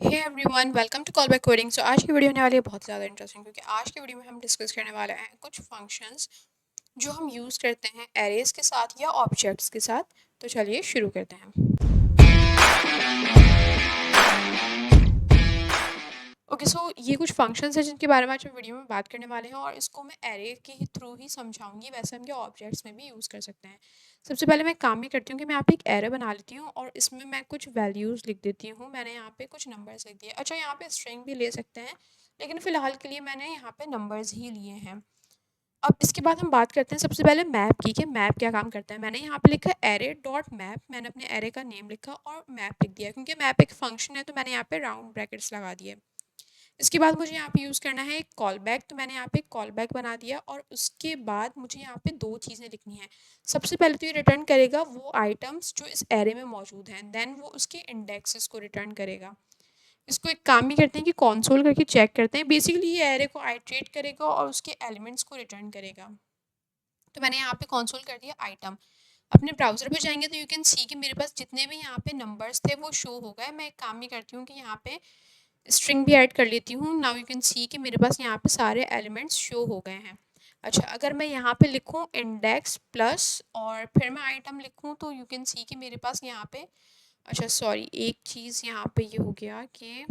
Hey everyone, welcome to call back coding. So आज की video होने वाली है बहुत ज़्यादा इंटरेस्टिंग, क्योंकि आज की वीडियो में हम डिस्कस करने वाले हैं कुछ फंक्शंस जो हम यूज़ करते हैं एरेज के साथ या ऑब्जेक्ट्स के साथ। तो चलिए शुरू करते हैं। ओके, सो ये कुछ फंक्शंस हैं जिनके बारे में आज हम वीडियो में बात करने वाले हैं, और इसको मैं एरे के थ्रू ही समझाऊंगी। वैसे हम क्या ऑब्जेक्ट्स में भी यूज़ कर सकते हैं। सबसे पहले मैं काम भी करती हूँ कि मैं यहाँ पे एक एरे बना लेती हूँ और इसमें मैं कुछ वैल्यूज़ लिख देती हूँ। मैंने यहाँ पे कुछ नंबर्स लिख दिए। अच्छा, यहाँ पे स्ट्रिंग भी ले सकते हैं, लेकिन फ़िलहाल के लिए मैंने यहाँ पे नंबर्स ही लिए हैं। अब इसके बाद हम बात करते हैं सबसे पहले मैप की, कि मैप क्या काम करता है। मैंने यहाँ पे लिखा एरे डॉट मैप। मैंने अपने एरे का नेम लिखा और मैप लिख दिया, क्योंकि मैप एक फंक्शन है तो मैंने यहाँ पे राउंड ब्रैकेट्स लगा दिए। इसके बाद मुझे यहाँ पे यूज़ करना है एक कॉल बैक, तो मैंने यहाँ पे एक कॉल बैक बना दिया। और उसके बाद मुझे यहाँ पे दो चीज़ें लिखनी है। सबसे पहले तो ये रिटर्न करेगा वो आइटम्स जो इस एरे में मौजूद हैं, देन वो उसके इंडेक्सेस को रिटर्न करेगा। इसको एक काम ही करते हैं कि कॉन्सोल करके चेक करते हैं। बेसिकली ये एरे को आइट्रेट करेगा और उसके एलिमेंट्स को रिटर्न करेगा। तो मैंने यहाँ पे कॉन्सोल कर दिया आइटम। अपने ब्राउज़र पे जाएंगे तो यू कैन सी कि मेरे पास जितने भी यहाँ पे नंबर्स थे वो शो हो गए। मैं एक काम ही करती हूँ कि यहाँ पे स्ट्रिंग भी ऐड कर लेती हूँ। नाउ यू कैन सी कि मेरे पास यहाँ पे सारे एलिमेंट्स शो हो गए हैं। अच्छा, अगर मैं यहाँ पे लिखूँ इंडेक्स प्लस और फिर मैं आइटम लिखूँ तो यू कैन सी कि मेरे पास यहाँ पे, अच्छा सॉरी, एक चीज़ यहाँ पे ये हो गया कि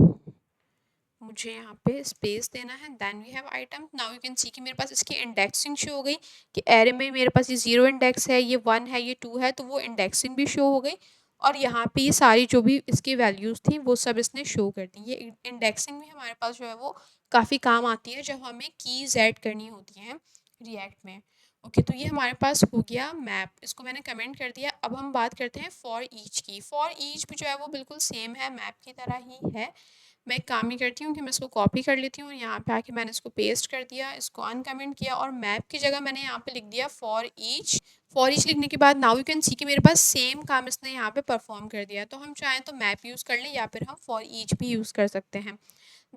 मुझे यहाँ पे स्पेस देना है। Then we have item. Now you can see कि मेरे पास इसकी इंडेक्सिंग शो हो गई, कि एरे में मेरे पास ये 0 इंडेक्स है, ये 1 है, ये 2 है, तो वो इंडेक्सिंग भी शो हो गई। और यहाँ पे ये सारी जो भी इसकी वैल्यूज़ थी वो सब इसने शो कर दी। ये इंडेक्सिंग भी हमारे पास जो है वो काफ़ी काम आती है जब हमें कीज़ ऐड करनी होती हैं रिएक्ट में। ओके, तो ये हमारे पास हो गया मैप। इसको मैंने कमेंट कर दिया। अब हम बात करते हैं फॉर ईच की। फॉर ईच भी जो है वो बिल्कुल सेम है, मैप की तरह ही है। मैं एक काम ही करती हूँ कि मैं इसको कॉपी कर लेती हूँ और यहाँ पे आके मैंने इसको पेस्ट कर दिया, इसको अनकमेंट किया और मैप की जगह मैंने यहाँ पे लिख दिया फॉर ईच। फॉर ईच लिखने के बाद नाउ यू कैन सी कि मेरे पास सेम काम इसने यहाँ पे परफॉर्म कर दिया। तो हम चाहें तो मैप यूज़ कर लें या फिर हम फॉर ईच भी यूज़ कर सकते हैं।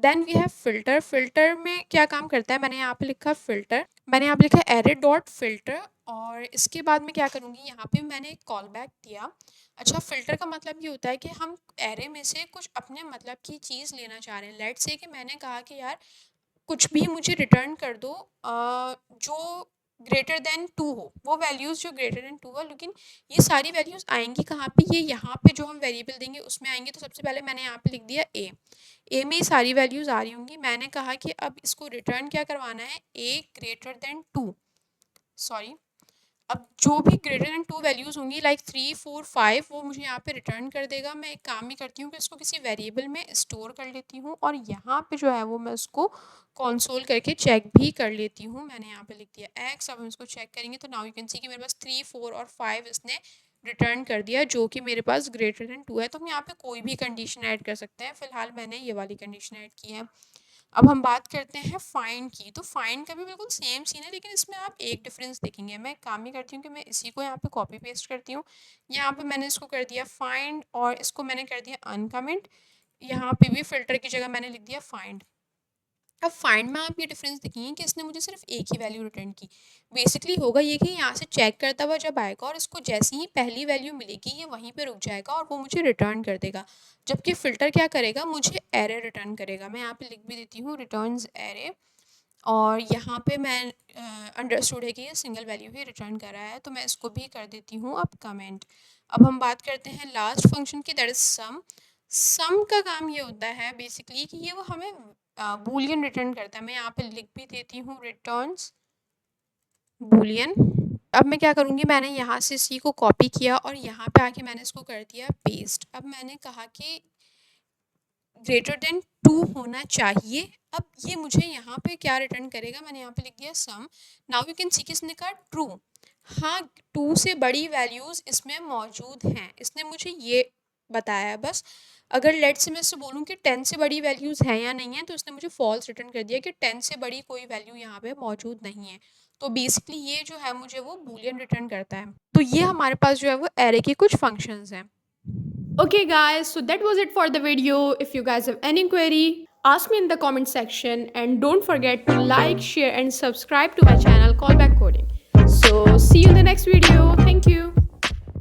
Then we have filter. Filter में क्या काम करता है, मैंने यहाँ पे लिखा फ़िल्टर। मैंने यहाँ पे लिखा एरे डॉट फ़िल्टर। और इसके बाद मैं क्या करूँगी, यहाँ पे मैंने एक कॉल बैक दिया। अच्छा, फ़िल्टर का मतलब ये होता है कि हम एरे में से कुछ अपने मतलब की चीज़ लेना चाह रहे हैं। लेट्स से कि मैंने कहा कि यार कुछ भी मुझे रिटर्न कर दो जो ग्रेटर देन 2 हो, वो वैल्यूज़ जो ग्रेटर देन 2 हो। लेकिन ये सारी वैल्यूज़ आएंगी कहाँ पे, ये यहाँ पे जो हम वेरिएबल देंगे उसमें आएंगे। तो सबसे पहले मैंने यहाँ पे लिख दिया ए में ये सारी वैल्यूज़ आ रही होंगी। मैंने कहा कि अब इसको रिटर्न क्या करवाना है, ए ग्रेटर देन 2, सॉरी, अब जो भी ग्रेटर देन 2 वैल्यूज़ होंगी लाइक 3, 4, 5, वो मुझे यहाँ पे रिटर्न कर देगा। मैं एक काम ही करती हूँ कि इसको किसी वेरिएबल में स्टोर कर लेती हूँ और यहाँ पे जो है वो मैं उसको कंसोल करके चेक भी कर लेती हूँ। मैंने यहाँ पे लिख दिया एक्स। अब हम इसको चेक करेंगे तो नाउ यू कैन सी कि मेरे पास 3, 4 और 5 इसने रिटर्न कर दिया, जो कि मेरे पास ग्रेटर देन 2 है। तो हम यहाँ पे कोई भी कंडीशन ऐड कर सकते हैं। फिलहाल मैंने ये वाली कंडीशन ऐड की है। अब हम बात करते हैं फाइंड की। तो फाइंड का भी बिल्कुल सेम सीन है, लेकिन इसमें आप एक डिफरेंस देखेंगे। मैं काम ही करती हूँ कि मैं इसी को यहाँ पे कॉपी पेस्ट करती हूँ। यहाँ पे मैंने इसको कर दिया फाइंड और इसको मैंने कर दिया अनकमेंट। यहाँ पे भी फिल्टर की जगह मैंने लिख दिया फाइंड। अब फाइंड में आप ये डिफरेंस देखेंगे कि इसने मुझे सिर्फ एक ही वैल्यू रिटर्न की। बेसिकली होगा ये कि यहाँ से चेक करता हुआ जब आएगा और इसको जैसे ही पहली वैल्यू मिलेगी ये वहीं पे रुक जाएगा और वो मुझे रिटर्न कर देगा। जबकि फ़िल्टर क्या करेगा, मुझे एरे रिटर्न करेगा। मैं यहाँ पे लिख भी देती हूँ रिटर्न्स एरे। और यहाँ पे मैं अंडरस्टूड है कि ये सिंगल वैल्यू ही रिटर्न कर रहा है, तो मैं इसको भी कर देती हूँ अब कमेंट। अब हम बात करते हैं लास्ट फंक्शन की, दैट इज सम। सम का काम ये होता है बेसिकली कि ये वो हमें बूलियन रिटर्न करता है। मैं यहाँ पे लिख भी देती हूँ रिटर्न्स बूलियन। अब मैं क्या करूँगी, मैंने यहाँ से सी को कॉपी किया और यहाँ पे आके मैंने इसको कर दिया पेस्ट। अब मैंने कहा कि ग्रेटर देन 2 होना चाहिए। अब ये मुझे यहाँ पे क्या रिटर्न करेगा, मैंने यहाँ पे लिख दिया सम। नाउ यू कैन सी कि इसने कहा ट्रू। हाँ, 2 से बड़ी वैल्यूज़ इसमें मौजूद हैं, इसने मुझे ये बताया है बस। अगर लेट से मैं इससे बोलूँ कि 10 से बड़ी वैल्यूज़ हैं या नहीं है, तो इसने मुझे फॉल्स रिटर्न कर दिया कि 10 से बड़ी कोई वैल्यू यहाँ पे मौजूद नहीं है। तो बेसिकली ये जो है मुझे वो बूलियन रिटर्न करता है। तो ये हमारे पास जो है वो एरे के कुछ फंक्शंस हैं। Okay guys, so that was it for the video. If you guys have any query, ask me in the comment section, and don't forget to like, share and subscribe to my channel Callback Coding. So see you in the next video. Thank you.